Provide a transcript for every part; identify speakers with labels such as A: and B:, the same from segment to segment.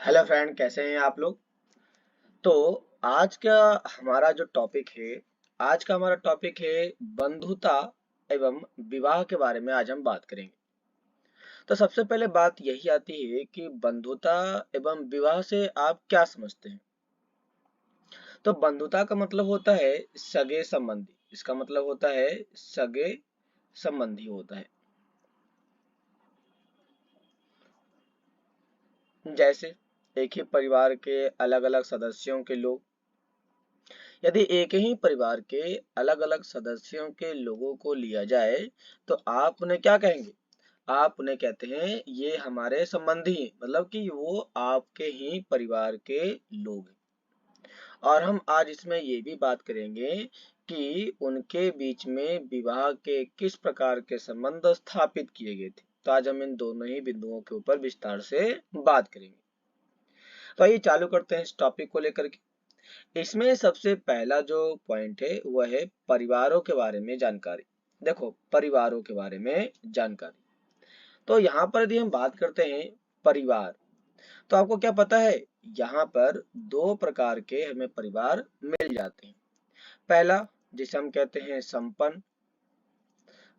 A: Hello friend, कैसे हैं आप लोग। तो आज का हमारा जो टॉपिक है आज का हमारा टॉपिक है बंधुता एवं विवाह के बारे में आज हम बात करेंगे। तो सबसे पहले बात यही आती है कि बंधुता एवं विवाह से आप क्या समझते हैं। तो बंधुता का मतलब होता है सगे संबंधी। इसका मतलब होता है सगे संबंधी होता है। जैसे एक ही परिवार के अलग अलग सदस्यों के लोग, यदि एक ही परिवार के अलग अलग सदस्यों के लोगों को लिया जाए तो आप उन्हें क्या कहेंगे। आप उन्हें कहते हैं ये हमारे संबंधी हैं, मतलब कि वो आपके ही परिवार के लोग हैं। और हम आज इसमें ये भी बात करेंगे कि उनके बीच में विवाह के किस प्रकार के संबंध स्थापित किए गए थे। तो आज हम इन दोनों ही बिंदुओं के ऊपर विस्तार से बात करेंगे। तो आइए चालू करते हैं इस टॉपिक को लेकर के। इसमें सबसे पहला जो पॉइंट है वह है परिवारों के बारे में जानकारी। देखो, परिवारों के बारे में जानकारी। तो यहाँ पर यदि हम बात करते हैं परिवार, तो आपको क्या पता है, यहाँ पर दो प्रकार के हमें परिवार मिल जाते हैं। पहला, जिसे हम कहते हैं संपन्न।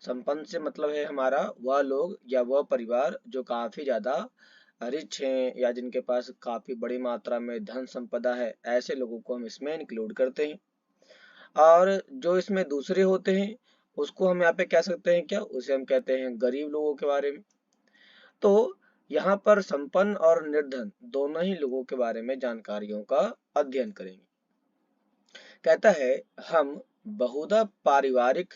A: संपन्न से मतलब है हमारा वह लोग या वह परिवार जो काफी ज्यादा रिच हैं या जिनके पास काफी बड़ी मात्रा में धन संपदा है, ऐसे लोगों को हम इसमें इंक्लूड करते हैं। और जो इसमें दूसरे होते हैं उसको हम यहाँ पे कह सकते हैं क्या, उसे हम कहते हैं गरीब लोगों के बारे में। तो यहाँ पर संपन्न और निर्धन दोनों ही लोगों के बारे में जानकारियों का अध्ययन करेंगे। कहता है हम बहुधा पारिवारिक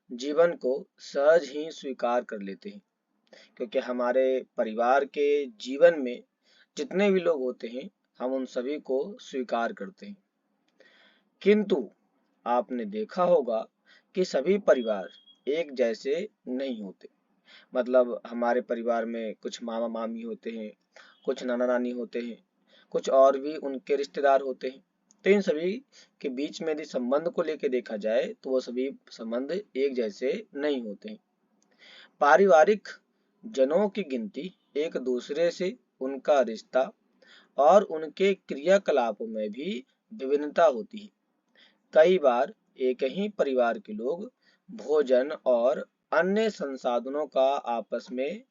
A: जीवन को सहज ही स्वीकार कर लेते हैं, क्योंकि हमारे परिवार के जीवन में जितने भी लोग होते हैं हम उन सभी को स्वीकार करते हैं। किंतु आपने देखा होगा कि सभी परिवार एक जैसे नहीं होते। मतलब हमारे परिवार में कुछ मामा मामी होते हैं, कुछ नाना नानी होते हैं, कुछ और भी उनके रिश्तेदार होते हैं। तो इन सभी के बीच में यदि संबंध को लेकर देखा जाए तो वो सभी संबंध एक जैसे नहीं होते हैं। पारिवारिक जनों की गिनती, एक दूसरे से उनका रिश्ता और उनके क्रियाकलापों में भी विभिन्नता होती है। कई बार एक ही परिवार के लोग भोजन और अन्य संसाधनों का आपस में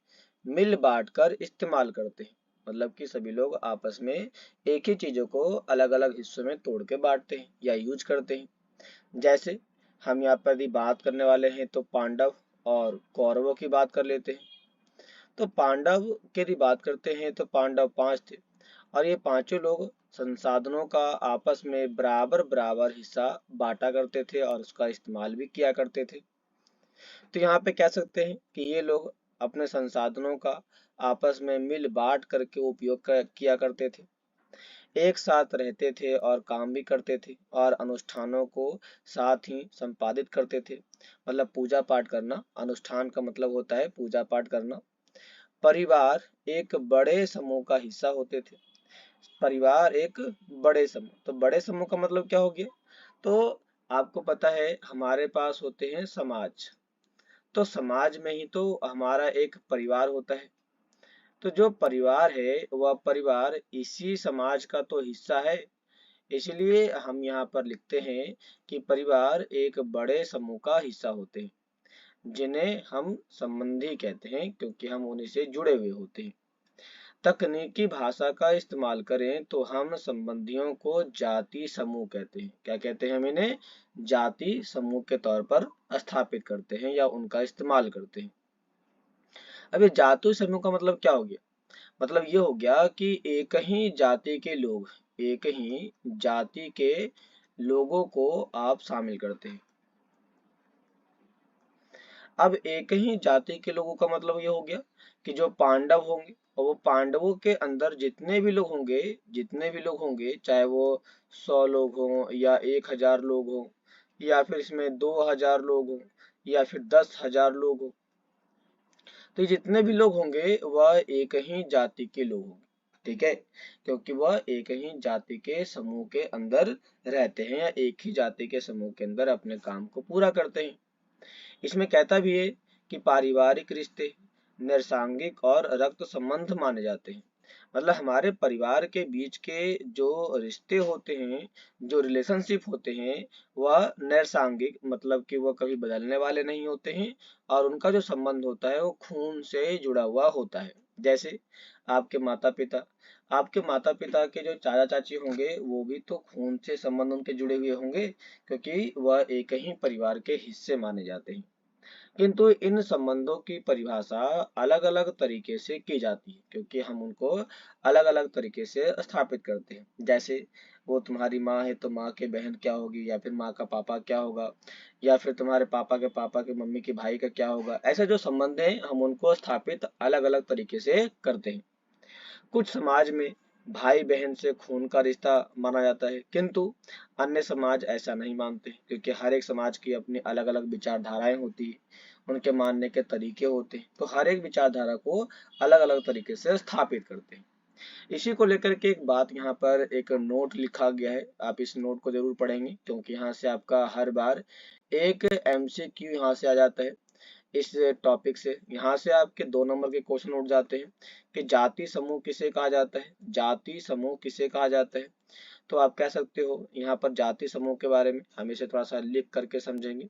A: मिल बांट कर इस्तेमाल करते हैं। मतलब कि सभी लोग आपस में एक ही चीजों को अलग अलग हिस्सों में तोड़ के बांटते हैं या यूज करते हैं। जैसे हम यहाँ पर यदि बात करने वाले हैं तो पांडव और कौरवों की बात कर लेते हैं। तो पांडव की यदि बात करते हैं तो पांडव 5 थे और ये पांचों लोग संसाधनों का आपस में बराबर बराबर हिस्सा बांटा करते थे और उसका इस्तेमाल भी किया करते थे। तो यहाँ पे कह सकते हैं कि ये लोग अपने संसाधनों का आपस में मिल बांट करके उपयोग किया करते थे, एक साथ रहते थे और काम भी करते थे और अनुष्ठानों को साथ ही संपादित करते थे। मतलब पूजा पाठ करना, अनुष्ठान का मतलब होता है पूजा पाठ करना। परिवार एक बड़े समूह का हिस्सा होते थे। परिवार एक बड़े समूह, तो बड़े समूह का मतलब क्या हो गया। तो आपको पता है हमारे पास होते हैं समाज। तो समाज में ही तो हमारा एक परिवार होता है। तो जो परिवार है वह परिवार इसी समाज का तो हिस्सा है। इसलिए हम यहाँ पर लिखते हैं कि परिवार एक बड़े समूह का हिस्सा होते हैं, जिन्हें हम संबंधी कहते हैं क्योंकि हम उन्हीं से जुड़े हुए होते हैं। तकनीकी भाषा का इस्तेमाल करें तो हम संबंधियों को जाति समूह कहते हैं। क्या कहते हैं, हम इन्हें जाति समूह के तौर पर स्थापित करते हैं या उनका इस्तेमाल करते हैं। अब ये जाति समूह का मतलब क्या हो गया। मतलब ये हो गया कि एक ही जाति के लोग, एक ही जाति के लोगों को आप शामिल करते हैं। अब एक ही जाति के लोगों का मतलब ये हो गया कि जो पांडव होंगे और वो पांडवों के अंदर जितने भी लोग होंगे, चाहे वो 100 लोग हों या 1000 लोग हों या फिर इसमें 2000 लोग हों या फिर 10,000 लोग हों, तो जितने भी लोग होंगे वह एक ही जाति के लोग होंगे। ठीक है, क्योंकि वह एक ही जाति के समूह के अंदर रहते हैं या एक ही जाति के समूह के अंदर अपने काम को पूरा करते हैं। इसमें कहता भी है कि पारिवारिक रिश्ते नैसर्गिक और रक्त संबंध माने जाते हैं। मतलब हमारे परिवार के बीच के जो रिश्ते होते हैं, जो रिलेशनशिप होते हैं, वह नैसर्गिक मतलब कि वह कभी बदलने वाले नहीं होते हैं और उनका जो संबंध होता है वो खून से जुड़ा हुआ होता है। जैसे आपके माता पिता, आपके माता पिता के जो चाचा चाची होंगे वो भी तो खून से संबंध उनके जुड़े हुए होंगे, क्योंकि वह एक ही परिवार के हिस्से माने जाते हैं। किंतु इन संबंधों की परिभाषा अलग अलग तरीके से की जाती है, क्योंकि हम उनको अलग अलग तरीके से स्थापित करते हैं। जैसे वो तुम्हारी माँ है तो माँ की बहन क्या होगी, या फिर माँ का पापा क्या होगा, या फिर तुम्हारे पापा के मम्मी के भाई का क्या होगा। ऐसे जो संबंध है हम उनको स्थापित अलग अलग तरीके से करते हैं। कुछ समाज में भाई बहन से खून का रिश्ता माना जाता है, किंतु अन्य समाज ऐसा नहीं मानते, क्योंकि हर एक समाज की अपनी अलग अलग विचारधाराएं होती है, उनके मानने के तरीके होते हैं, तो हर एक विचारधारा को अलग अलग तरीके से स्थापित करते हैं। इसी को लेकर के एक बात यहाँ पर एक नोट लिखा गया है, आप इस नोट को जरूर पढ़ेंगे, क्योंकि यहाँ से आपका हर बार एक MCQ यहाँ से आ जाता है। इस टॉपिक से यहाँ से आपके 2 नंबर के क्वेश्चन उठ जाते हैं कि जाति समूह किसे कहा जाता है, जाति समूह किसे कहा जाता है। तो आप कह सकते हो यहाँ पर जाति समूह के बारे में हम इसे थोड़ा सा लिख करके समझेंगे,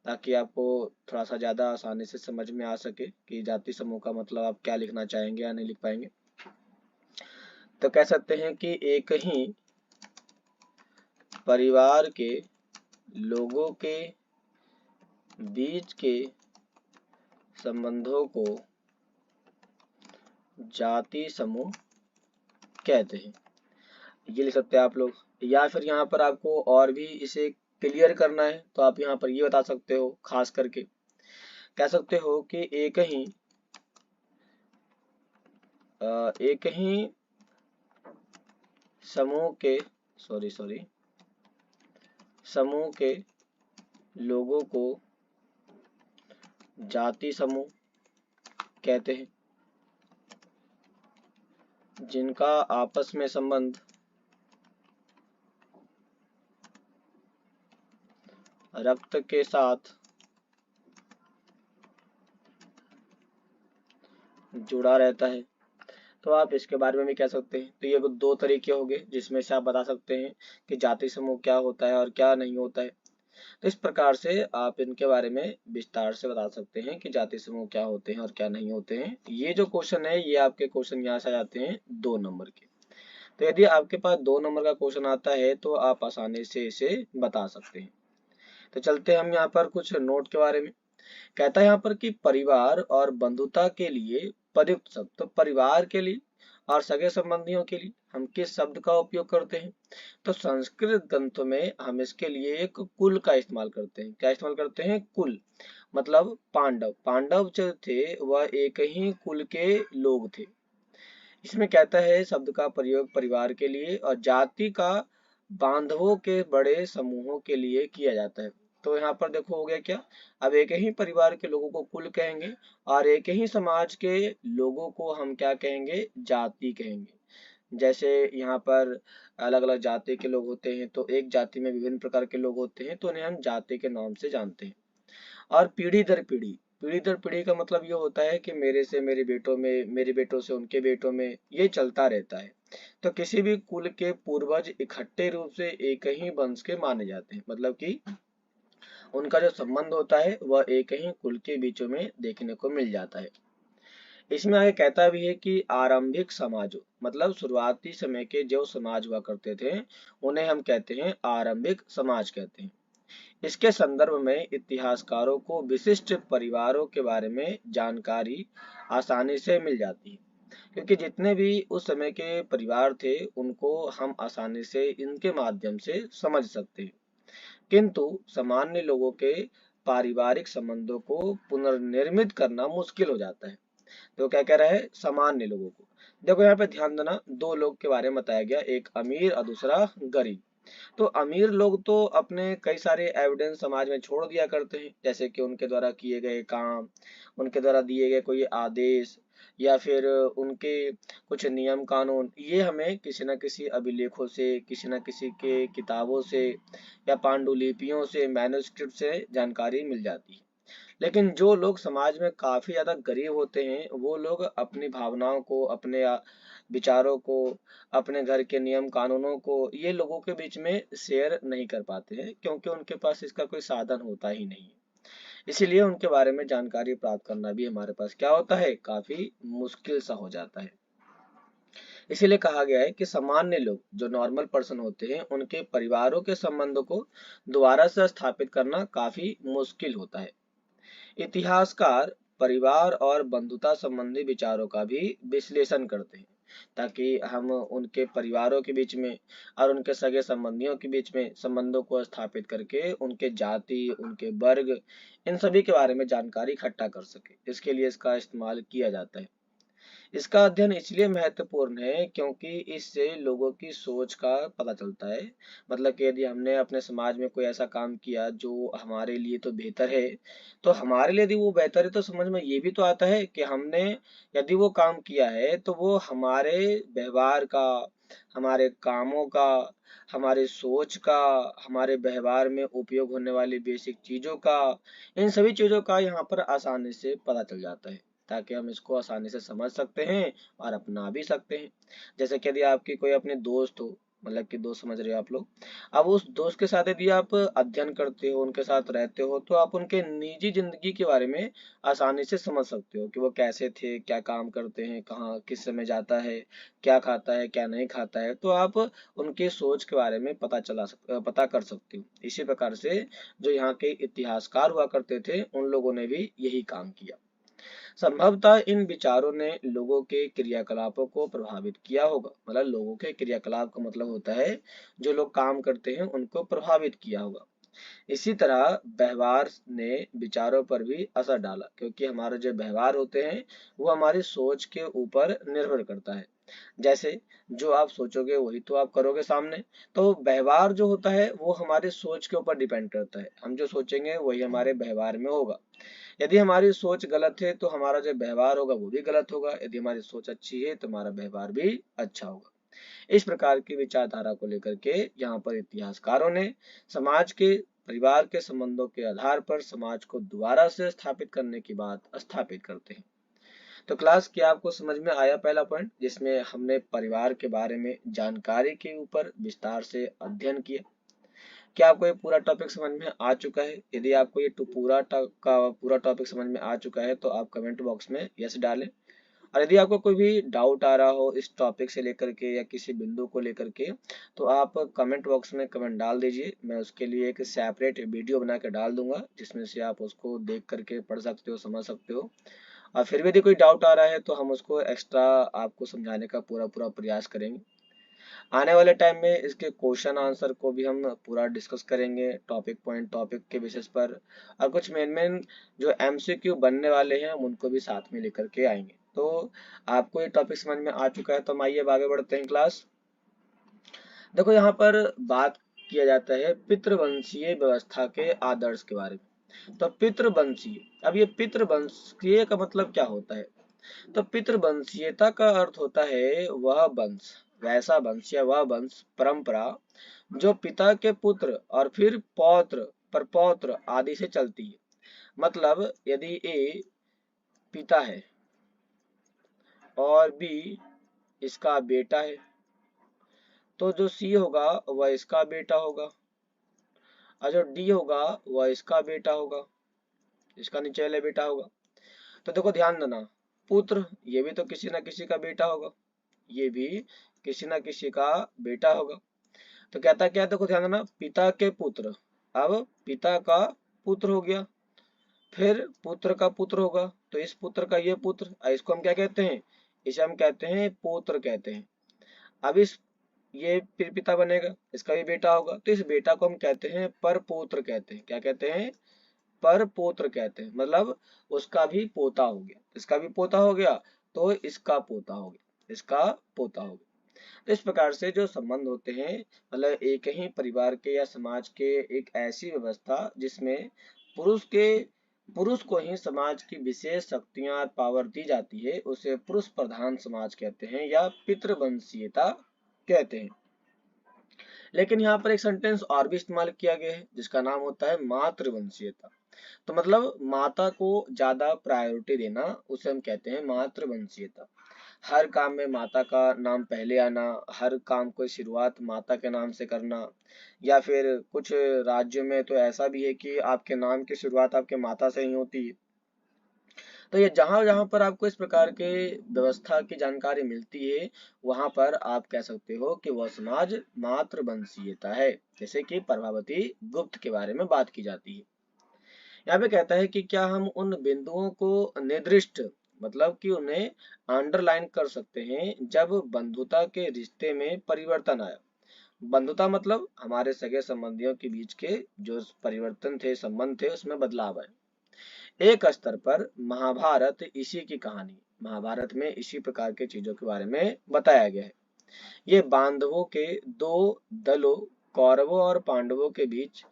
A: ताकि आपको थोड़ा सा ज्यादा आसानी से समझ में आ सके कि जाति समूह का मतलब आप क्या लिखना चाहेंगे या नहीं लिख पाएंगे। तो कह सकते हैं कि एक ही परिवार के लोगों के बीच के संबंधों को जाति समूह कहते हैं। ये लिख सकते हैं आप लोग। या फिर यहाँ पर आपको और भी इसे क्लियर करना है तो आप यहाँ पर ये बता सकते हो, खास करके कह सकते हो कि एक ही समूह के समूह के लोगों को जाति समूह कहते हैं, जिनका आपस में संबंध रक्त के साथ जुड़ा रहता है। तो आप इसके बारे में भी कह सकते हैं। तो ये 2 तरीके हो गए जिसमें से आप बता सकते हैं कि जाति समूह क्या होता है और क्या नहीं होता है। तो इस प्रकार से आप इनके बारे में विस्तार से बता सकते हैं कि जाति समूह क्या होते हैं और क्या नहीं होते हैं। ये जो क्वेश्चन है ये आपके क्वेश्चन यहाँ से आ जाते हैं 2 नंबर के। तो यदि आपके पास 2 नंबर का क्वेश्चन आता है तो आप आसानी से इसे बता सकते हैं। तो चलते हैं हम यहाँ पर कुछ नोट के बारे में। कहता है यहाँ पर कि परिवार और बंधुता के लिए प्रयुक्त शब्द, तो परिवार के लिए और सगे संबंधियों के लिए हम किस शब्द का उपयोग करते हैं। तो संस्कृत ग्रंथों में हम इसके लिए एक कुल का इस्तेमाल करते हैं। क्या इस्तेमाल करते हैं? कुल। मतलब पांडव, पांडव जो थे वह एक ही कुल के लोग थे। इसमें कहता है शब्द का प्रयोग परिवार के लिए और जाति का बांधवों के बड़े समूहों के लिए किया जाता है। तो यहाँ पर देखो हो गया क्या, अब एक ही परिवार के लोगों को कुल कहेंगे और एक ही समाज के लोगों को हम क्या कहेंगे? जाति कहेंगे। जैसे यहाँ पर अलग अलग जाति के लोग होते हैं, तो एक जाति में विभिन्न प्रकार के लोग होते हैं, तो उन्हें हम जाति के नाम से जानते हैं। और पीढ़ी दर पीढ़ी, पीढ़ी दर पीढ़ी का मतलब ये होता है कि मेरे से मेरे बेटों में, मेरे बेटों से उनके बेटों में, ये चलता रहता है। तो किसी भी कुल के पूर्वज इकट्ठे रूप से एक ही वंश के माने जाते हैं, मतलब कि उनका जो संबंध होता है वह एक ही कुल के बीचों में देखने को मिल जाता है। इसमें आगे कहता भी है कि आरंभिक समाजों, मतलब शुरुआती समय के जो समाज हुआ करते थे उन्हें हम कहते हैं आरंभिक समाज कहते हैं। इसके संदर्भ में इतिहासकारों को विशिष्ट परिवारों के बारे में जानकारी आसानी से मिल जाती है, क्योंकि जितने भी उस समय के परिवार थे उनको हम आसानी से इनके माध्यम से समझ सकते हैं। किंतु सामान्य लोगों के पारिवारिक संबंधों को पुनर्निर्मित करना मुश्किल हो जाता है। तो क्या कह रहा है? सामान्य लोगों को। देखो यहाँ पे ध्यान देना, 2 लोग के बारे में बताया गया, एक अमीर और दूसरा गरीब। तो अमीर लोग तो अपने कई सारे एविडेंस समाज में छोड़ दिया करते हैं, जैसे कि उनके द्वारा किए गए काम, उनके द्वारा दिए गए कोई आदेश, या फिर उनके कुछ नियम कानून, ये हमें किसी न किसी अभिलेखों से, किसी न किसी के किताबों से या पांडुलिपियों से, मैन्युस्क्रिप्ट से जानकारी मिल जाती है। लेकिन जो लोग समाज में काफी ज्यादा गरीब होते हैं वो लोग अपनी भावनाओं को, अपने विचारों को, अपने घर के नियम कानूनों को ये लोगों के बीच में शेयर नहीं कर पाते हैं, क्योंकि उनके पास इसका कोई साधन होता ही नहीं है। इसीलिए उनके बारे में जानकारी प्राप्त करना भी हमारे पास क्या होता है, काफी मुश्किल सा हो जाता है। इसीलिए कहा गया है कि सामान्य लोग, जो नॉर्मल पर्सन होते हैं, उनके परिवारों के संबंधों को दोबारा से स्थापित करना काफी मुश्किल होता है। इतिहासकार परिवार और बंधुता संबंधी विचारों का भी विश्लेषण करते हैं, ताकि हम उनके परिवारों के बीच में और उनके सगे संबंधियों के बीच में संबंधों को स्थापित करके उनके जाति, उनके वर्ग, इन सभी के बारे में जानकारी इकट्ठा कर सके। इसके लिए इसका इस्तेमाल किया जाता है। इसका अध्ययन इसलिए महत्वपूर्ण है क्योंकि इससे लोगों की सोच का पता चलता है। मतलब कि यदि हमने अपने समाज में कोई ऐसा काम किया जो हमारे लिए तो बेहतर है, तो हमारे लिए यदि वो बेहतर है तो समझ में ये भी तो आता है कि हमने यदि वो काम किया है तो वो हमारे व्यवहार का, हमारे कामों का, हमारे सोच का, हमारे व्यवहार में उपयोग होने वाली बेसिक चीजों का, इन सभी चीजों का यहाँ पर आसानी से पता चल जाता है, ताकि हम इसको आसानी से समझ सकते हैं और अपना भी सकते हैं। जैसे कि यदि आपकी कोई अपने दोस्त हो, मतलब कि दोस्त समझ रहे हो आप लोग, अब उस दोस्त के साथ यदि आप अध्ययन करते हो, उनके साथ रहते हो, तो आप उनके निजी जिंदगी के बारे में आसानी से समझ सकते हो कि वो कैसे थे, क्या काम करते हैं, कहाँ किस समय जाता है, क्या खाता है, क्या नहीं खाता है। तो आप उनके सोच के बारे में पता कर सकते हो। इसी प्रकार से जो यहाँ के इतिहासकार हुआ करते थे, उन लोगों ने भी यही काम किया। संभवतः इन विचारों ने लोगों के क्रियाकलापों को प्रभावित किया होगा। मतलब लोगों के क्रियाकलाप का मतलब होता है जो लोग काम करते हैं उनको प्रभावित किया होगा। इसी तरह व्यवहार ने विचारों पर भी असर डाला, क्योंकि हमारे जो व्यवहार होते हैं वो हमारी सोच के ऊपर निर्भर करता है। जैसे जो आप सोचोगे वही तो आप करोगे सामने। तो व्यवहार जो होता है वो हमारे सोच के ऊपर डिपेंड करता है। हम जो सोचेंगे वही हमारे व्यवहार में होगा। यदि हमारी सोच गलत है तो हमारा जो व्यवहार होगा वो भी गलत होगा। यदि हमारी सोच अच्छी है तो हमारा व्यवहार भी अच्छा होगा। इस प्रकार की विचारधारा को लेकर के यहाँ पर इतिहासकारों ने समाज के, परिवार के संबंधों के आधार पर समाज को दोबारा से स्थापित करने की बात स्थापित करते हैं। तो क्लास, क्या आपको समझ में आया पहला पॉइंट, जिसमें हमने परिवार के बारे में जानकारी के ऊपर विस्तार से अध्ययन किया? क्या आपको ये पूरा टॉपिक समझ में आ चुका है? यदि आपको ये पूरा टॉपिक समझ में आ चुका है तो आप कमेंट बॉक्स में यस डालें। और यदि आपको कोई भी डाउट आ रहा हो इस टॉपिक से लेकर के या किसी बिंदु को लेकर के, तो आप कमेंट बॉक्स में कमेंट डाल दीजिए। मैं उसके लिए एक सेपरेट वीडियो बना के डाल दूंगा, जिसमें से आप उसको देख करके पढ़ सकते हो, समझ सकते हो। और फिर भी यदि कोई डाउट आ रहा है तो हम उसको एक्स्ट्रा आपको समझाने का पूरा पूरा प्रयास करेंगे। आने वाले टाइम में इसके क्वेश्चन आंसर को भी हम पूरा डिस्कस करेंगे, टॉपिक के बेसिस पर। और कुछ मेन जो एमसीक्यू बनने वाले हैं हम उनको भी साथ में लेकर के आएंगे। तो आपको ये टॉपिक समझ में आ चुका है, तो हम आइए अब आगे बढ़ते हैं क्लास। देखो, यहाँ पर बात किया जाता है पितृवंशीय व्यवस्था के आदर्श के बारे में। तो पितृवंशीय, अब ये पितृवंशीय का मतलब क्या होता है? तो पितृवंशीयता का अर्थ होता है वह वंश, वैसा वंश या वह वंश परंपरा जो पिता के पुत्र और फिर पौत्र, परपौत्र आदि से चलती है। मतलब यदि ए पिता है और बी इसका बेटा है, तो जो सी होगा वह इसका बेटा होगा, और जो डी होगा वह इसका बेटा होगा, इसका नीचे वाला बेटा होगा। तो देखो ध्यान देना, पुत्र ये भी तो किसी ना किसी का बेटा होगा, ये भी किसी ना किसी का बेटा होगा। तो कहता क्या है, देखो ध्यान देना, पिता के पुत्र, अब पिता का पुत्र हो गया, फिर पुत्र का पुत्र होगा, तो इस पुत्र का ये पुत्र, इसको हम क्या कहते हैं? इसे हम कहते हैं पौत्र कहते हैं। अब इस ये फिर पिता बनेगा, इसका भी बेटा होगा, तो इस बेटा को हम कहते हैं परपौत्र कहते हैं। क्या कहते हैं? परपौत्र कहते हैं। मतलब उसका भी पोता हो गया, इसका भी पोता हो गया, तो इसका पोता हो गया, इसका पोता हो गया। तो इस प्रकार से जो संबंध होते हैं, मतलब एक ही परिवार के या समाज के एक ऐसी व्यवस्था जिसमें पुरुष को ही समाज की विशेष शक्तियां और पावर दी जाती है, उसे पुरुष प्रधान समाज कहते हैं या पितृवंशीयता कहते हैं। लेकिन यहाँ पर एक सेंटेंस और भी इस्तेमाल किया गया है जिसका नाम होता है मातृवंशीयता। तो मतलब माता को ज्यादा प्रायोरिटी देना, उसे हम कहते हैं मातृवंशीयता। हर काम में माता का नाम पहले आना, हर काम को शुरुआत माता के नाम से करना, या फिर कुछ राज्यों में तो ऐसा भी है कि आपके नाम की शुरुआत आपके माता से ही होती है। तो ये जहां जहां पर आपको इस प्रकार के व्यवस्था की जानकारी मिलती है, वहां पर आप कह सकते हो कि वह समाज मातृवंशीयता है। जैसे कि प्रभावती गुप्त के बारे में बात की जाती है। यहाँ पे कहता है कि क्या हम उन बिंदुओं को निर्दिष्ट, मतलब कि उन्हें अंडरलाइन कर सकते हैं जब बंधुता के रिश्ते में परिवर्तन आया। बंधुता मतलब हमारे सगे संबंधियों के बीच के जो परिवर्तन थे, संबंध थे, उसमें बदलाव आए। एक स्तर पर महाभारत इसी की कहानी, महाभारत में इसी प्रकार के चीजों के बारे में बताया गया है। ये बांधवों के दो दलों, कौरवों और पांडवों के बीच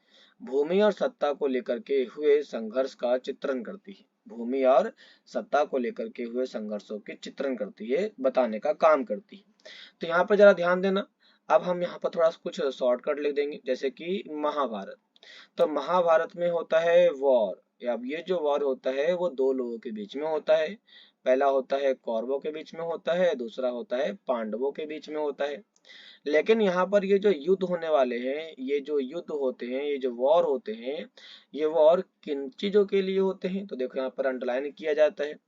A: भूमि और सत्ता को लेकर के हुए संघर्ष का चित्रण करती है। भूमि और सत्ता को लेकर के हुए संघर्षों के चित्रण करती है, बताने का काम करती है। तो यहाँ पर जरा ध्यान देना। अब हम यहाँ पर थोड़ा सा कुछ शॉर्टकट लिख देंगे, जैसे कि महाभारत। तो महाभारत में होता है वॉर। अब ये जो वॉर होता है वो दो लोगों के बीच में होता है। पहला होता है कौरवों के बीच में होता है, दूसरा होता है पांडवों के बीच में होता है। लेकिन यहाँ पर ये जो युद्ध होने वाले हैं, ये जो युद्ध होते हैं, ये जो वॉर होते हैं, ये वॉर किन चीजों के लिए होते हैं? तो देखो यहाँ पर अंडरलाइन किया जाता है।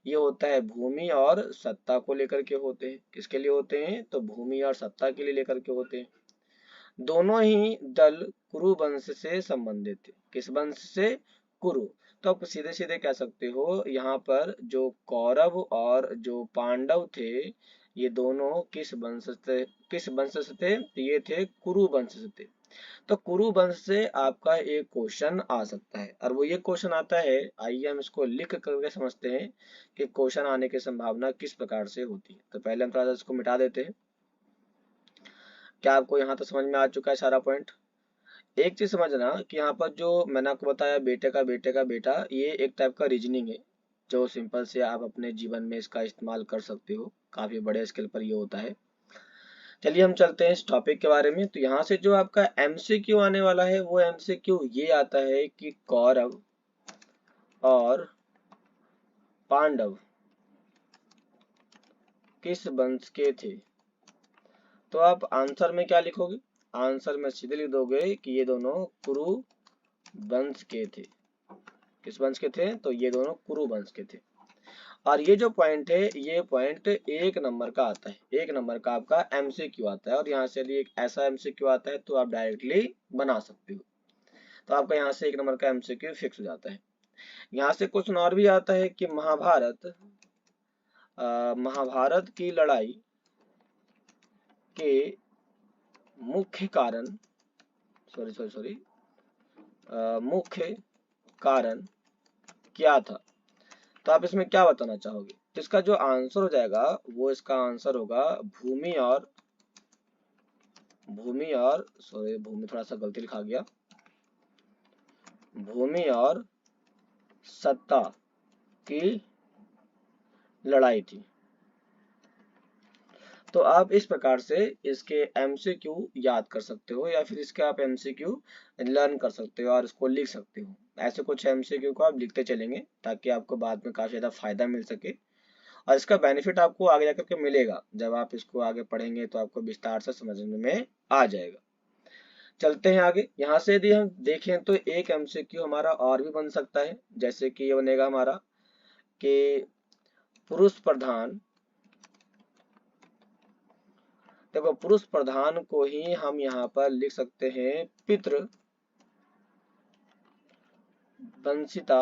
A: ये होता है भूमि और सत्ता को लेकर के होते हैं। किसके लिए होते हैं? तो भूमि और सत्ता के लिए लेकर के होते हैं। दोनों ही दल कुरु वंश से संबंधित थे। किस वंश से? कुरु। तो आप सीधे सीधे कह सकते हो यहाँ पर जो कौरव और जो पांडव थे, ये दोनों किस वंश से, किस वंश से थे? तो ये थे कुरु वंश से थे। तो कुरु वंश से आपका एक क्वेश्चन आ सकता है, और वो ये क्वेश्चन आता है, आइए हम इसको लिख करके समझते हैं कि क्वेश्चन आने की संभावना किस प्रकार से होती है। तो पहले हम थोड़ा सा इसको मिटा देते हैं। क्या आपको यहाँ तक समझ में आ चुका है सारा पॉइंट? एक चीज समझना कि यहाँ पर जो मैंने आपको बताया बेटे का बेटे का बेटा, ये एक टाइप का रीजनिंग है, जो सिंपल से आप अपने जीवन में इसका इस्तेमाल कर सकते हो। काफी बड़े स्केल पर ये होता है। चलिए हम चलते हैं इस टॉपिक के बारे में। तो यहाँ से जो आपका एमसीक्यू आने वाला है, वो एमसीक्यू ये आता है कि कौरव और पांडव किस वंश के थे? तो आप आंसर में क्या लिखोगे? आंसर में सीधे लिख दोगे कि ये दोनों कुरु वंश के थे। किस वंश के थे? तो ये दोनों कुरु वंश के थे। और ये जो पॉइंट है, ये पॉइंट 1 नंबर का आता है। 1 नंबर का आपका एमसीक्यू आता है, और यहाँ से यदि एक ऐसा एमसीक्यू आता है तो आप डायरेक्टली बना सकते हो। तो आपका यहाँ से 1 नंबर का एमसीक्यू फिक्स हो जाता है। यहाँ से क्वेश्चन और भी आता है कि महाभारत की लड़ाई के मुख्य कारण, मुख्य कारण क्या था? तो आप इसमें क्या बताना चाहोगे? तो इसका जो आंसर हो जाएगा, वो इसका आंसर होगा भूमि और भूमि थोड़ा सा गलती लिखा गया, भूमि और सत्ता की लड़ाई थी। तो आप इस प्रकार से इसके एमसीक्यू याद कर सकते हो, या फिर इसके आप एमसीक्यू लर्न कर सकते हो और इसको लिख सकते हो। ऐसे कुछ एमसीक्यू को आप लिखते चलेंगे ताकि आपको बाद में काफी ज्यादा फायदा मिल सके, और इसका बेनिफिट आपको आगे जाकर के मिलेगा। जब आप इसको आगे पढ़ेंगे तो आपको विस्तार से समझने में आ जाएगा। चलते हैं आगे। यहाँ से यदि हम देखें तो एक एमसीक्यू हमारा और भी बन सकता है, जैसे कि ये बनेगा हमारा कि पुरुष प्रधान, देखो पुरुष प्रधान को ही हम यहाँ पर लिख सकते हैं पितृ वंशिता,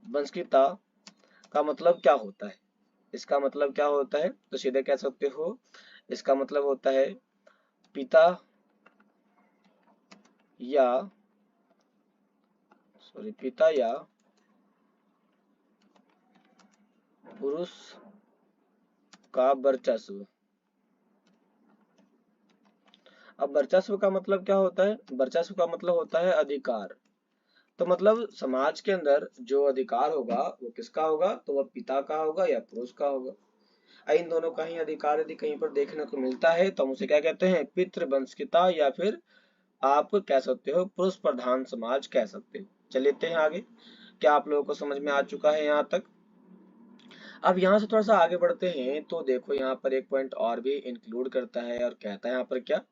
A: वंशिता का मतलब क्या होता है? इसका मतलब क्या होता है? तो सीधे कह सकते हो, इसका मतलब होता है पिता या पुरुष का वर्चस्व। अब वर्चस्व का मतलब क्या होता है? वर्चस्व का मतलब होता है अधिकार। तो मतलब समाज के अंदर जो अधिकार होगा वो किसका होगा? तो वह पिता का होगा या पुरुष का होगा। इन दोनों का ही अधिकार यदि कहीं पर देखने को मिलता है तो हम उसे क्या कहते हैं? पितृवंशिकता, या फिर आप कह सकते हो पुरुष प्रधान समाज कह सकते हो। चलते हैं आगे। क्या आप लोगों को समझ में आ चुका है यहाँ तक? अब यहाँ से थोड़ा सा आगे बढ़ते हैं तो देखो यहाँ पर एक पॉइंट और भी इंक्लूड करता है और कहता है यहाँ पर क्या,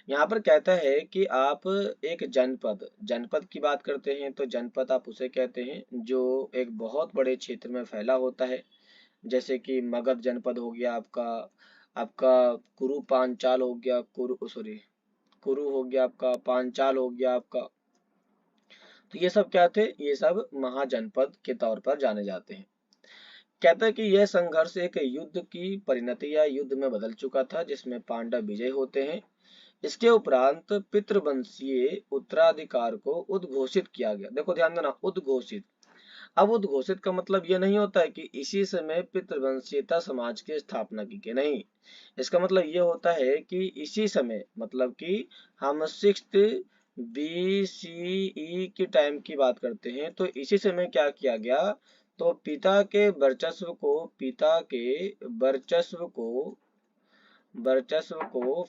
A: यहाँ पर कहता है कि आप एक जनपद जनपद की बात करते हैं तो जनपद आप उसे कहते हैं जो एक बहुत बड़े क्षेत्र में फैला होता है। जैसे कि मगध जनपद हो गया आपका, आपका कुरु पांचाल हो गया, कुरु सॉरी कुरु हो गया आपका, पांचाल हो गया आपका। तो ये सब क्या थे, ये सब महाजनपद के तौर पर जाने जाते हैं। कहता है कि यह संघर्ष एक युद्ध की परिणति या युद्ध में बदल चुका था जिसमें पांडव विजयी होते हैं। इसके उपरांत पितृवंशीय उत्तराधिकार को उद्घोषित किया गया। देखो ध्यान देना, उद्घोषित। अब उद्घोषित का मतलब यह नहीं होता है कि इसी समय पितृवंशीयता समाज की स्थापना की गई, नहीं। इसका मतलब यह होता है कि इसी समय, मतलब कि हम 6th BCE के टाइम की बात करते हैं तो इसी समय क्या किया गया, तो पिता के वर्चस्व को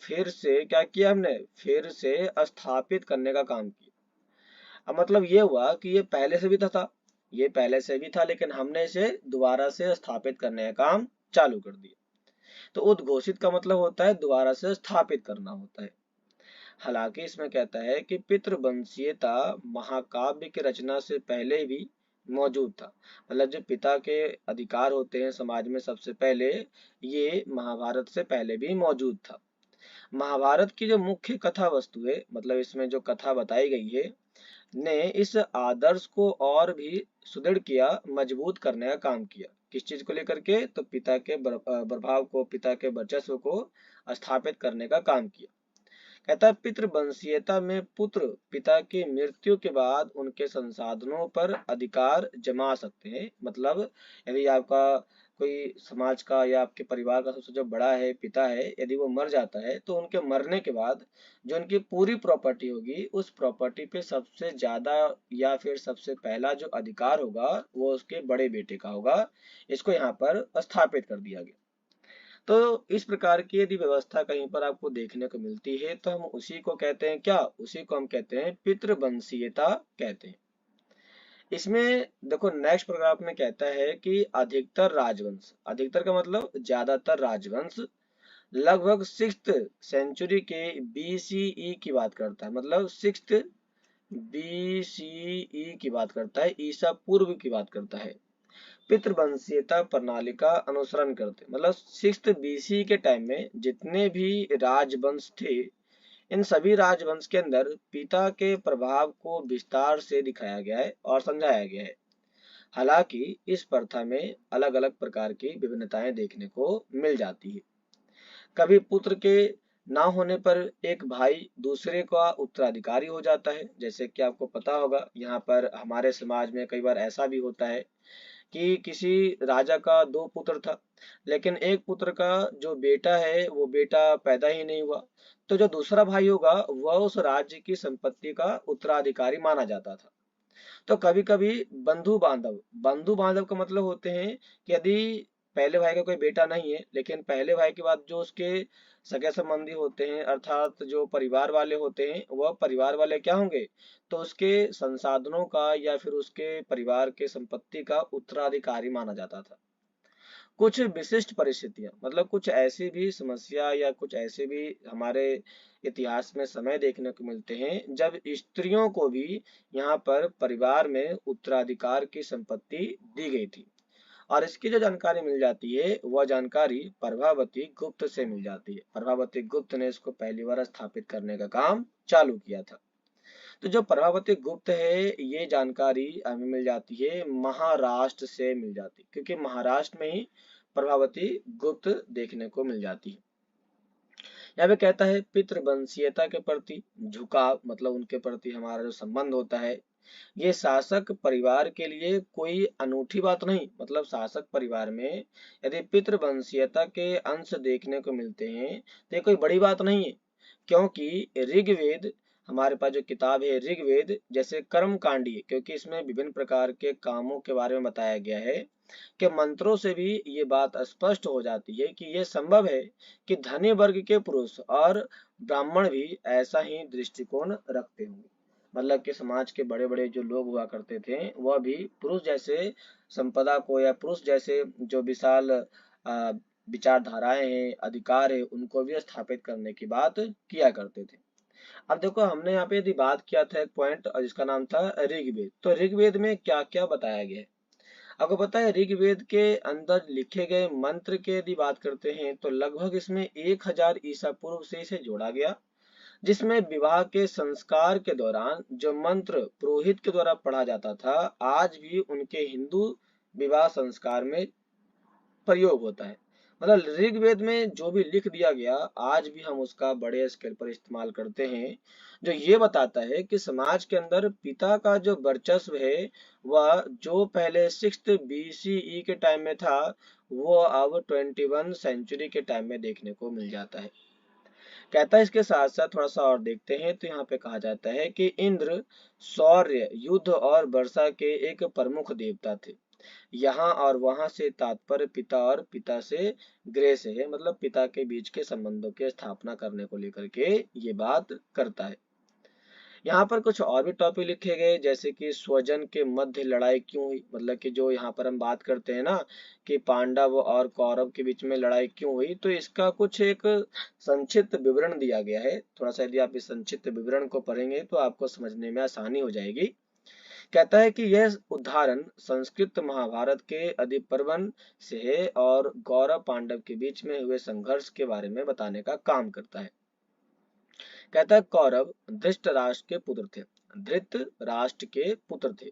A: फिर से क्या किया, हमने फिर से स्थापित करने का काम किया। अब मतलब ये हुआ कि ये पहले से भी था, ये पहले से भी था लेकिन हमने इसे दोबारा से स्थापित करने का काम चालू कर दिया। तो उद्घोषित का मतलब होता है दोबारा से स्थापित करना होता है। हालांकि इसमें कहता है कि पितृवंशीयता महाकाव्य की रचना से पहले भी मौजूद था। मतलब जो पिता के अधिकार होते हैं समाज में सबसे पहले, ये महाभारत से पहले भी मौजूद था। महाभारत की जो मुख्य कथा वस्तु है, मतलब इसमें जो कथा बताई गई है, ने इस आदर्श को और भी सुदृढ़ किया, मजबूत करने का काम किया। किस चीज को लेकर के, तो पिता के प्रभाव को, पिता के वर्चस्व को स्थापित करने का काम किया। कहता है पितृवंशीयता में पुत्र पिता की मृत्यु के बाद उनके संसाधनों पर अधिकार जमा सकते हैं। मतलब यदि आपका कोई समाज का या आपके परिवार का सबसे जो बड़ा है, पिता है, यदि वो मर जाता है तो उनके मरने के बाद जो उनकी पूरी प्रॉपर्टी होगी, उस प्रॉपर्टी पे सबसे ज्यादा या फिर सबसे पहला जो अधिकार होगा वो उसके बड़े बेटे का होगा। इसको यहाँ पर स्थापित कर दिया गया। तो इस प्रकार की यदि व्यवस्था कहीं पर आपको देखने को मिलती है तो हम उसी को कहते हैं क्या, उसी को हम कहते हैं पितृवंशीयता कहते हैं। इसमें देखो नेक्स्ट पैराग्राफ में कहता है कि अधिकतर राजवंश, अधिकतर का मतलब ज्यादातर राजवंश, लगभग 6th सेंचुरी के BCE की बात करता है। मतलब 6th BCE की बात करता है, ईसा पूर्व की बात करता है। पितृवंशीयता प्रणाली का अनुसरण करते, मतलब 6th BC के टाइम में जितने भी राजवंश थे, इन सभी राजवंश के अंदर पिता के प्रभाव को विस्तार से दिखाया गया है और समझाया गया है। हालांकि इस प्रथा में अलग अलग प्रकार की विभिन्नताएं देखने को मिल जाती है। कभी पुत्र के ना होने पर एक भाई दूसरे का उत्तराधिकारी हो जाता है। जैसे कि आपको पता होगा, यहाँ पर हमारे समाज में कई बार ऐसा भी होता है कि किसी राजा का 2 पुत्र था, लेकिन एक पुत्र का जो बेटा है वो बेटा पैदा ही नहीं हुआ, तो जो दूसरा भाई होगा वह उस राज्य की संपत्ति का उत्तराधिकारी माना जाता था। तो कभी कभी बंधु बांधव का मतलब होते हैं कि यदि पहले भाई का कोई बेटा नहीं है लेकिन पहले भाई के बाद जो उसके सगे संबंधी होते हैं, अर्थात जो परिवार वाले होते हैं, वह परिवार वाले क्या होंगे, तो उसके संसाधनों का या फिर उसके परिवार के संपत्ति का उत्तराधिकारी माना जाता था। कुछ विशिष्ट परिस्थितियां, मतलब कुछ ऐसी भी समस्या या कुछ ऐसे भी हमारे इतिहास में समय देखने को मिलते हैं जब स्त्रियों को भी यहाँ पर परिवार में उत्तराधिकार की संपत्ति दी गई थी। और इसकी जो जानकारी मिल जाती है वह जानकारी प्रभावती गुप्त से मिल जाती है। प्रभावती गुप्त ने इसको पहली बार स्थापित करने का काम चालू किया था। तो जो प्रभावती गुप्त है, ये जानकारी हमें मिल जाती है महाराष्ट्र से मिल जाती है, क्योंकि महाराष्ट्र में ही प्रभावती गुप्त देखने को मिल जाती है। यहाँ पे कहता है पितृवंशीयता के प्रति झुकाव, मतलब उनके प्रति हमारा जो संबंध होता है, ये शासक परिवार के लिए कोई अनूठी बात नहीं। मतलब शासक परिवार में यदि पितृवंशीयता के अंश देखने को मिलते हैं तो ये कोई बड़ी बात नहीं है, क्योंकि ऋग्वेद, हमारे पास जो किताब है ऋग्वेद, जैसे कर्म कांडीय, क्योंकि इसमें विभिन्न प्रकार के कामों के बारे में बताया गया है, कि मंत्रों से भी ये बात स्पष्ट हो जाती है कि यह संभव है कि धनी वर्ग के पुरुष और ब्राह्मण भी ऐसा ही दृष्टिकोण रखते होंगे। मतलब कि समाज के बड़े बड़े जो लोग हुआ करते थे वह भी पुरुष जैसे संपदा को या पुरुष जैसे जो विशाल विचारधाराएं हैं, अधिकार है, उनको भी स्थापित करने की बात किया करते थे। अब देखो हमने यहाँ पे यदि बात किया था एक पॉइंट जिसका नाम था ऋग्वेद। तो ऋग्वेद में क्या क्या बताया गया है? आपको पता है ऋग्वेद के अंदर लिखे गए मंत्र के यदि बात करते हैं तो लगभग इसमें 1000 ईसा पूर्व से इसे जोड़ा गया, जिसमें विवाह के संस्कार के दौरान जो मंत्र पुरोहित के द्वारा पढ़ा जाता था आज भी उनके हिंदू विवाह संस्कार में प्रयोग होता है। मतलब ऋग्वेद में जो भी लिख दिया गया आज भी हम उसका बड़े स्केल पर इस्तेमाल करते हैं, जो ये बताता है कि समाज के अंदर पिता का जो वर्चस्व है वह जो पहले 6th BCE के टाइम में था वो अब 21 सेंचुरी के टाइम में देखने को मिल जाता है। कहता है इसके साथ साथ थोड़ा सा और देखते हैं तो यहाँ पे कहा जाता है कि इंद्र शौर्य, युद्ध और वर्षा के एक प्रमुख देवता थे। यहाँ और वहां से तात्पर्य पिता और पिता से गृह से है, मतलब पिता के बीच के संबंधों की स्थापना करने को लेकर के ये बात करता है। यहाँ पर कुछ और भी टॉपिक लिखे गए जैसे कि स्वजन के मध्य लड़ाई क्यों हुई, मतलब कि जो यहाँ पर हम बात करते हैं ना कि पांडव और कौरव के बीच में लड़ाई क्यों हुई, तो इसका कुछ एक संक्षिप्त विवरण दिया गया है। थोड़ा सा यदि आप इस संक्षिप्त विवरण को पढ़ेंगे तो आपको समझने में आसानी हो जाएगी। कहता है कि यह उदाहरण संस्कृत महाभारत के अधिपर्वन से है और कौरव पांडव के बीच में हुए संघर्ष के बारे में बताने का काम करता है। कहता है कौरव धृतराष्ट्र के पुत्र थे, धृतराष्ट्र के पुत्र थे।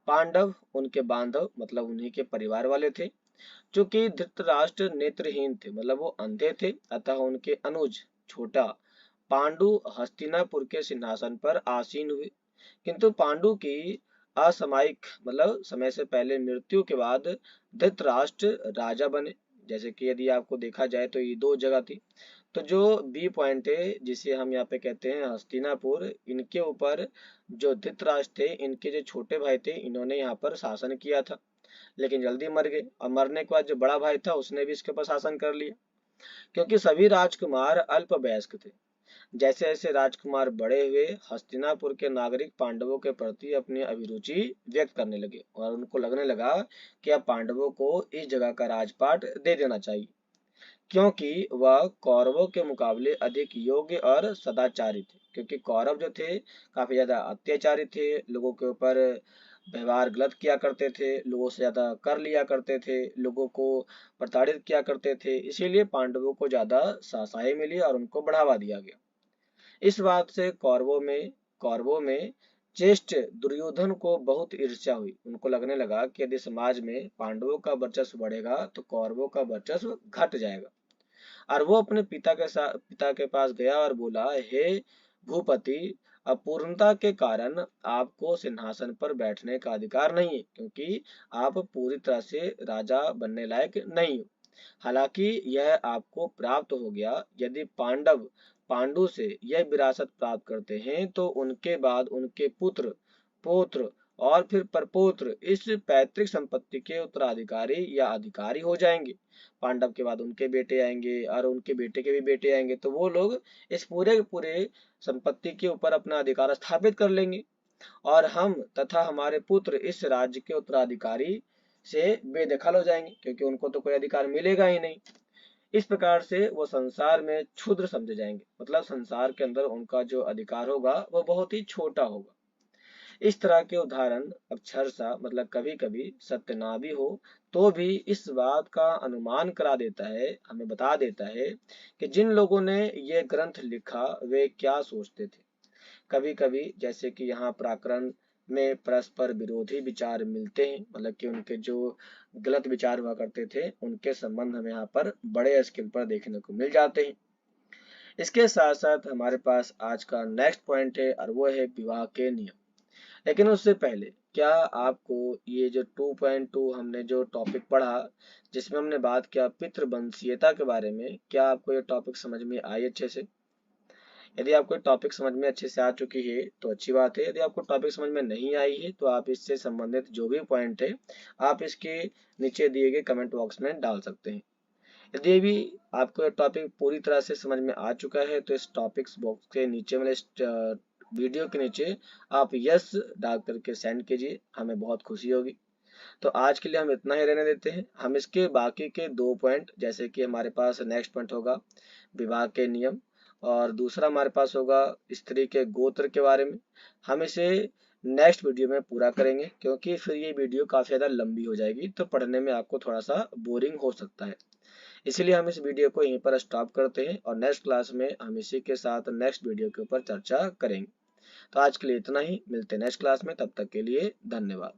A: पांडव उनके बांधव मतलब उन्हीं के परिवार वाले थे। चूंकि धृतराष्ट्र नेत्रहीन थे मतलब वो अंधे थे, अतः उनके अनुज छोटा पांडु हस्तिनापुर के सिंहासन पर आसीन हुए। किंतु पांडु की असामयिक मतलब समय से पहले मृत्यु के बाद धृतराष्ट्र राजा बने। जैसे कि यदि आपको देखा जाए तो ये दो जगह थी। तो जो बी पॉइंट है जिसे हम यहाँ पे कहते हैं हस्तिनापुर, इनके ऊपर जो धृतराष्ट्र थे इनके जो छोटे भाई थे इन्होंने यहाँ पर शासन किया था, लेकिन जल्दी मर गए और मरने के बाद जो बड़ा भाई था उसने भी इसके ऊपर शासन कर लिया। क्योंकि सभी राजकुमार अल्पवयस्क थे, जैसे जैसे राजकुमार बड़े हुए हस्तिनापुर के नागरिक पांडवों के प्रति अपनी अभिरुचि व्यक्त करने लगे और उनको लगने लगा कि अब पांडवों को इस जगह का राजपाट दे देना चाहिए, क्योंकि वह कौरवों के मुकाबले अधिक योग्य और सदाचारी थे। क्योंकि कौरव जो थे काफी ज्यादा अत्याचारी थे, लोगों के ऊपर व्यवहार गलत किया करते थे, लोगों से ज्यादा कर लिया करते थे, लोगों को प्रताड़ित किया करते थे, इसीलिए पांडवों को ज्यादा शासाई मिली और उनको बढ़ावा दिया गया। इस बात से कौरवों में ज्येष्ठ दुर्योधन को बहुत ईर्ष्या हुई। उनको लगने लगा कि यदि समाज में पांडवों का वर्चस्व बढ़ेगा तो कौरवों का वर्चस्व घट जाएगा। और वो अपने पिता के पास गया और बोला, हे भूपति, अपूर्णता के कारण आपको सिंहासन पर बैठने का अधिकार नहीं है, क्योंकि आप पूरी तरह से राजा बनने लायक नहीं हो। हालांकि यह आपको प्राप्त हो गया। यदि पांडव पांडु से यह विरासत प्राप्त करते हैं तो उनके बाद उनके पुत्र, पौत्र और फिर परपौत्र इस पैतृक संपत्ति के उत्तराधिकारी या अधिकारी हो जाएंगे। पांडव के बाद उनके बेटे आएंगे और उनके बेटे के भी बेटे आएंगे, तो वो लोग इस पूरे के पूरे संपत्ति के ऊपर अपना अधिकार स्थापित कर लेंगे और हम तथा हमारे पुत्र इस राज्य के उत्तराधिकारी से बेदखल हो जाएंगे, क्योंकि उनको तो कोई अधिकार मिलेगा ही नहीं। इस प्रकार से वो संसार में क्षुद्र समझे जाएंगे, मतलब संसार के अंदर उनका जो अधिकार होगा वो बहुत ही छोटा होगा। इस तरह के उदाहरण अक्षरशः मतलब कभी कभी सत्य ना भी हो तो भी इस बात का अनुमान करा देता है, हमें बता देता है कि जिन लोगों ने ये ग्रंथ लिखा वे क्या सोचते थे। कभी कभी जैसे कि यहाँ प्रकरण में परस्पर विरोधी विचार मिलते हैं, मतलब कि उनके जो गलत विचार हुआ करते थे उनके संबंध हमें यहाँ पर बड़े स्केल पर देखने को मिल जाते हैं। इसके साथ साथ हमारे पास आज का नेक्स्ट पॉइंट है और वो है विवाह के नियम। लेकिन उससे पहले क्या आपको ये जो 2.2 हमने जो टॉपिक पढ़ा जिसमें हमने बात किया पितृवंशीयता के बारे में, क्या आपको ये टॉपिक समझ में आई अच्छे से? यदि आपको टॉपिक समझ में अच्छे से आ चुकी है तो अच्छी बात है। यदि आपको टॉपिक समझ में नहीं आई है तो आप इससे संबंधित जो भी पॉइंट है आप इसके नीचे दिए गए कमेंट बॉक्स में डाल सकते हैं। यदि भी आपको ये टॉपिक पूरी तरह से समझ में आ चुका है तो इस टॉपिक्स बॉक्स के नीचे वाले वीडियो के नीचे आप यस डाल करके सेंड कीजिए, हमें बहुत खुशी होगी। तो आज के लिए हम इतना ही रहने देते हैं। हम इसके बाकी के 2 पॉइंट, जैसे कि हमारे पास नेक्स्ट पॉइंट होगा विवाह के नियम, और दूसरा हमारे पास होगा स्त्री के गोत्र के बारे में, हम इसे नेक्स्ट वीडियो में पूरा करेंगे, क्योंकि फिर ये वीडियो काफ़ी ज़्यादा लंबी हो जाएगी तो पढ़ने में आपको थोड़ा सा बोरिंग हो सकता है। इसीलिए हम इस वीडियो को यहीं पर स्टॉप करते हैं और नेक्स्ट क्लास में हम इसी के साथ नेक्स्ट वीडियो के ऊपर चर्चा करेंगे। तो आज के लिए इतना ही, मिलते हैं नेक्स्ट क्लास में, तब तक के लिए धन्यवाद।